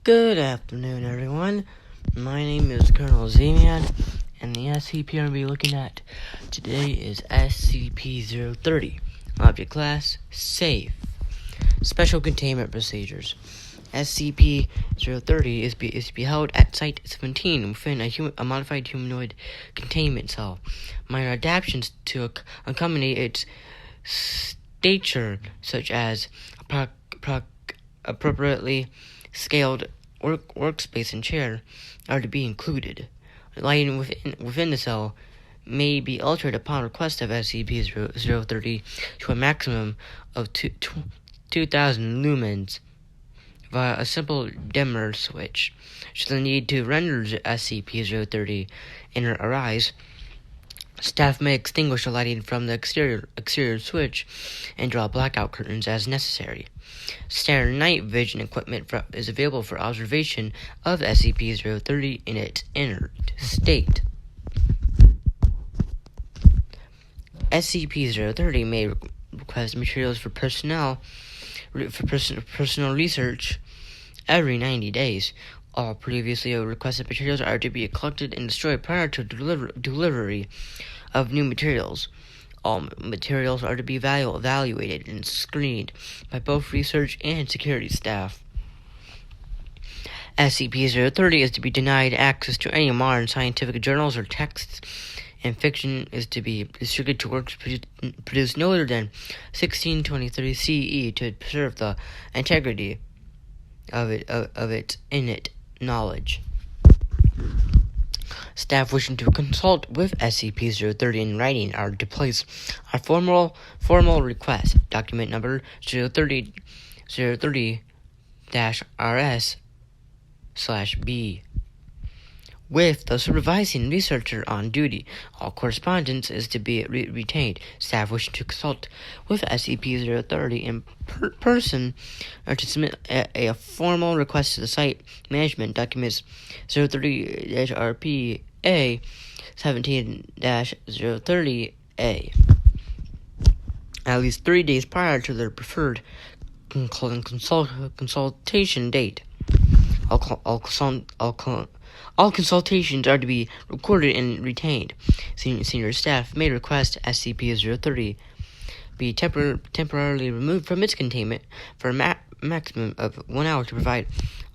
Good afternoon, everyone. My name is Colonel Z-Man, and the SCP I'm going to be looking at today is SCP-030. Object Class, Safe. Special Containment Procedures. SCP-030 is to be held at Site-17 within a modified humanoid containment cell. Minor adaptations to accommodate its stature, such as appropriately scaled workspace and chair, are to be included. Lighting within the cell may be altered upon request of SCP-030 to a maximum of 2,000 lumens via a simple dimmer switch. Should the need to render SCP-030 arise, staff may extinguish the lighting from the exterior switch and draw blackout curtains as necessary. Standard night vision equipment is available for observation of SCP-030 in its inert state. SCP-030 may request materials for personal research every 90 days. All previously requested materials are to be collected and destroyed prior to delivery of new materials. All materials are to be evaluated and screened by both research and security staff. SCP-030 is to be denied access to any modern scientific journals or texts, and fiction is to be restricted to works produced no later than 1623 CE to preserve the integrity of its innate knowledge. Staff wishing to consult with SCP-030 in writing are to place a formal request, document number 030-RS/B, with the supervising researcher on duty. All correspondence is to be retained. Staff wishing to consult with SCP-030 in person are to submit a formal request to the site management. Documents 030-RPA 17-030A at least 3 days prior to their preferred consultation date. All consultations are to be recorded and retained. Senior staff may request SCP-030 be temporarily removed from its containment for a maximum of 1 hour to provide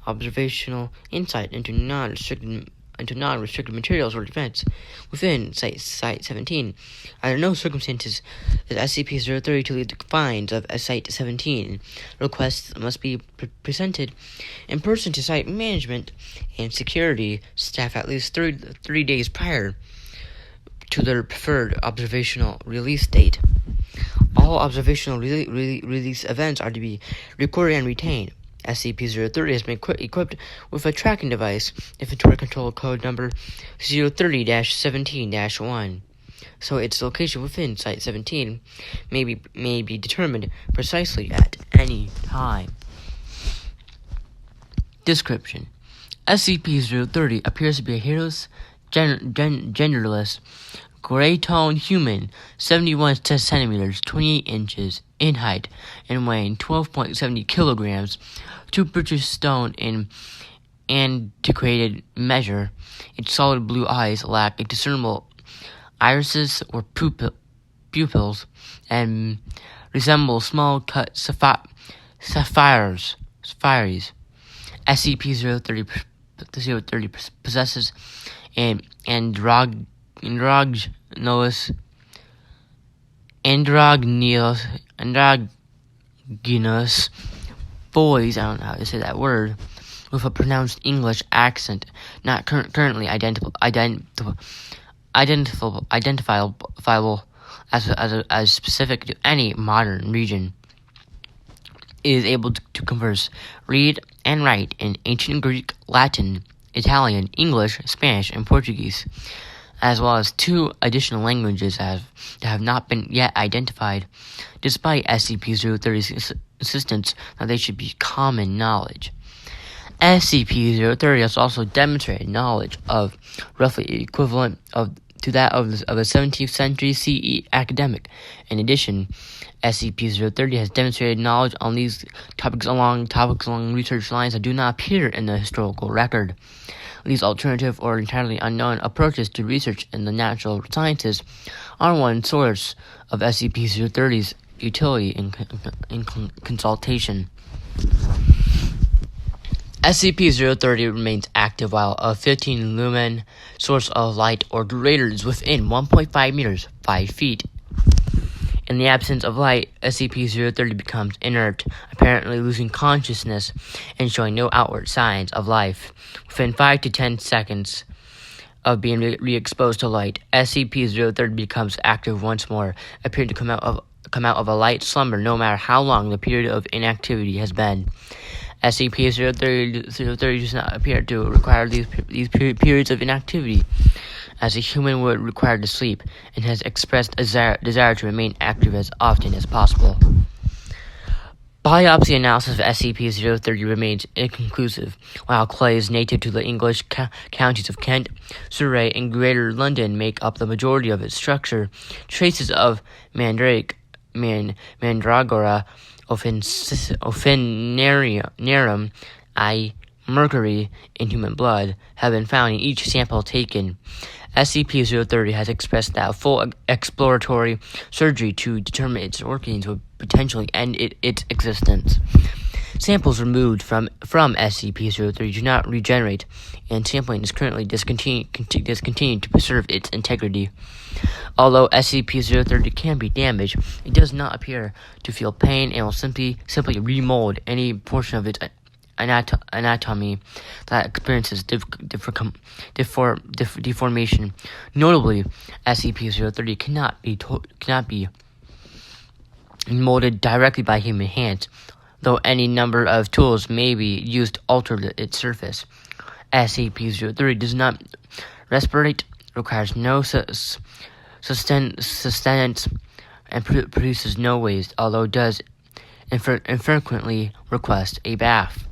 observational insight into non-restricted materials or events within Site-17. Under no circumstances is SCP-030 to leave the confines of Site-17. Requests must be presented in person to site management and security staff at least 3 days prior to their preferred observational release date. All observational release events are to be recorded and retained. SCP-030 has been equipped with a tracking device, inventory control code number 030-17-1, so its location within Site-17 may be determined precisely at any time. Description: SCP-030 appears to be a hairless, genderless, gray-toned human, 71 centimeters, 28 inches in height, and weighing 12.70 kilograms, to British stone in antiquated measure. Its solid blue eyes lack a discernible irises or pupils, and resemble small-cut sapphires. SCP-030 possesses an androgynous voice, I don't know how to say that word, with a pronounced English accent, not currently identifiable as specific to any modern region. It is able to converse, read, and write in ancient Greek, Latin, Italian, English, Spanish, and Portuguese, as well as 2 additional languages that have not been yet identified, despite SCP-030's insistence that they should be common knowledge. SCP-030 has also demonstrated knowledge of roughly equivalent to that of a 17th century CE academic. In addition, SCP-030 has demonstrated knowledge on these topics along research lines that do not appear in the historical record. These alternative or entirely unknown approaches to research in the natural sciences are one source of SCP-030's utility in consultation. SCP-030 remains active while a 15 lumen source of light or greater is within 1.5 meters, 5 feet. In the absence of light, SCP-030 becomes inert, apparently losing consciousness and showing no outward signs of life. Within 5 to 10 seconds of being re-exposed to light, SCP-030 becomes active once more, appearing to come out of a light slumber no matter how long the period of inactivity has been. SCP-030 does not appear to require these periods of inactivity, as a human would require to sleep, and has expressed a desire to remain active as often as possible. Biopsy analysis of SCP-030 remains inconclusive. While clay is native to the English counties of Kent, Surrey, and Greater London make up the majority of its structure, traces of Mandragora officinarum, i.e. mercury, in human blood, have been found in each sample taken. SCP-030 has expressed that full exploratory surgery to determine its workings would potentially end its existence. Samples removed from SCP-030 do not regenerate, and sampling is currently discontinued to preserve its integrity. Although SCP-030 can be damaged, it does not appear to feel pain and will simply remold any portion of its anatomy that experiences deformation. Notably, SCP-030 cannot be molded directly by human hands, though any number of tools may be used to alter its surface. SCP-030 does not respirate, requires no sustenance, and produces no waste, although does infrequently request a bath.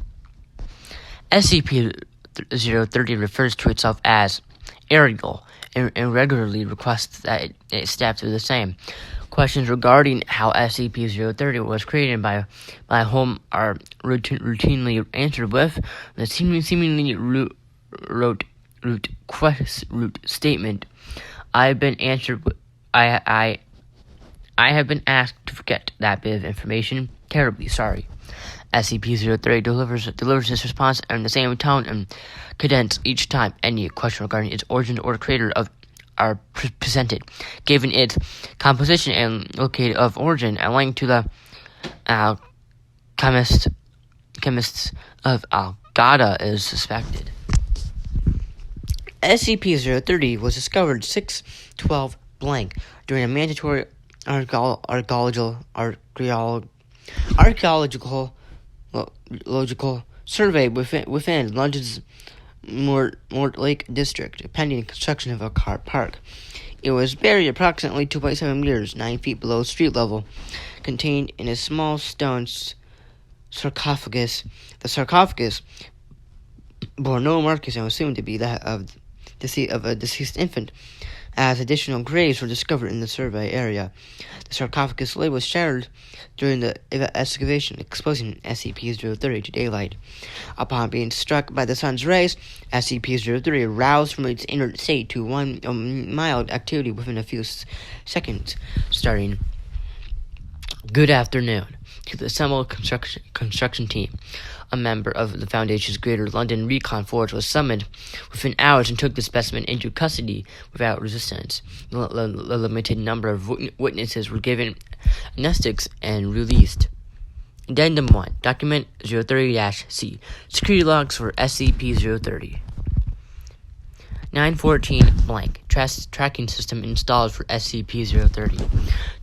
SCP-030 refers to itself as aerial and regularly requests that its staff do the same. Questions regarding how SCP-030 was created by whom are routinely answered with the seemingly root statement. I have been asked to forget that bit of information. Terribly sorry. SCP-030 delivers its response in the same tone and cadence each time any question regarding its origin or creator are presented. Given its composition and location of origin, a link to the chemists of Al-Ghada is suspected. SCP-030 was discovered 6/12 blank during a mandatory archaeological survey within London's Mortlake district, pending construction of a car park. It was buried approximately 2.7 meters, 9 feet below street level, contained in a small stone sarcophagus. The sarcophagus bore no markings and was assumed to be that of a deceased infant, as additional graves were discovered in the survey area. The sarcophagus lid was shattered during the excavation, exposing SCP-030 to daylight. Upon being struck by the sun's rays, SCP-030 roused from its inert state to one mild activity within a few seconds, starting. Good afternoon to the assembled construction team. A member of the Foundation's Greater London Recon Force was summoned within hours and took the specimen into custody without resistance. The limited number of witnesses were given amnestics and released. Addendum 1. Document 030-C. Security logs for SCP-030. 9/14 blank. Tracking system installed for SCP-030.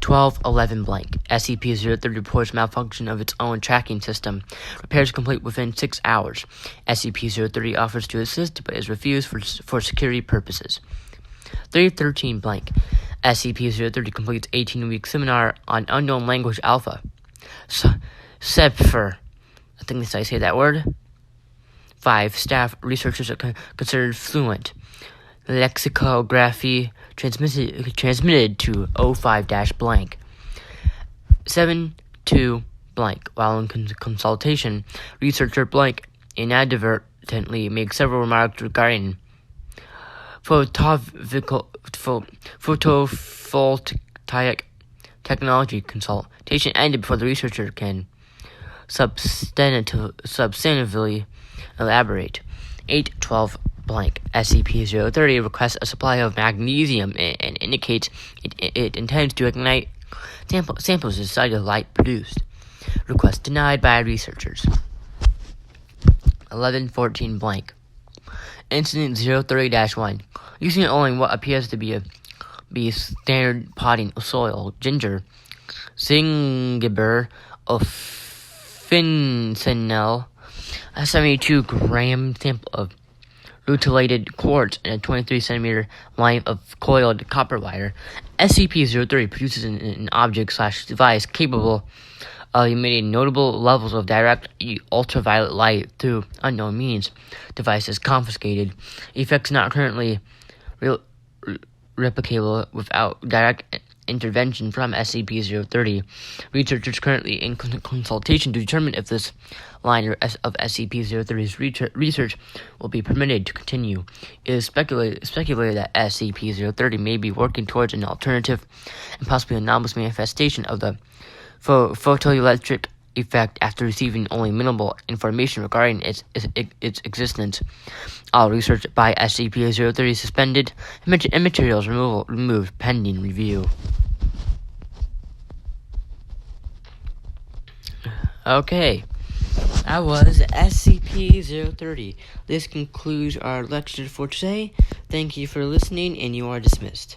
12/11 blank. SCP-030 reports malfunction of its own tracking system. Repairs complete within 6 hours. SCP-030 offers to assist but is refused for security purposes. 3/13 blank. SCP-030 completes 18-week seminar on unknown language alpha. SEPFR. I think that's how I say that word. 5. Staff researchers are considered fluent. Lexicography transmitted to 05-blank. 7-2 blank. While in consultation, researcher blank inadvertently makes several remarks regarding photovoltaic technology. Consultation ended before the researcher can substantively elaborate. 8-12 blank. SCP-030 requests a supply of magnesium and indicates it intends to ignite samples inside the light produced. Request denied by researchers. 11-14 blank. Incident 030-1. Using only what appears to be standard potting soil, ginger, zingiber of fentanyl, a 72-gram sample of rutilated quartz, and a 23-centimeter line of coiled copper wire, SCP-030 produces an object/device capable of emitting notable levels of direct ultraviolet light through unknown means. Device is confiscated. Effects not currently replicable without direct intervention from SCP-030. Researchers currently in consultation to determine if this line of SCP-030's research will be permitted to continue. It is speculated that SCP-030 may be working towards an alternative and possibly anomalous manifestation of the photoelectric effect after receiving only minimal information regarding its existence. All research by SCP-030 is suspended and materials removed pending review. Okay, that was SCP-030. This concludes our lecture for today. Thank you for listening, and you are dismissed.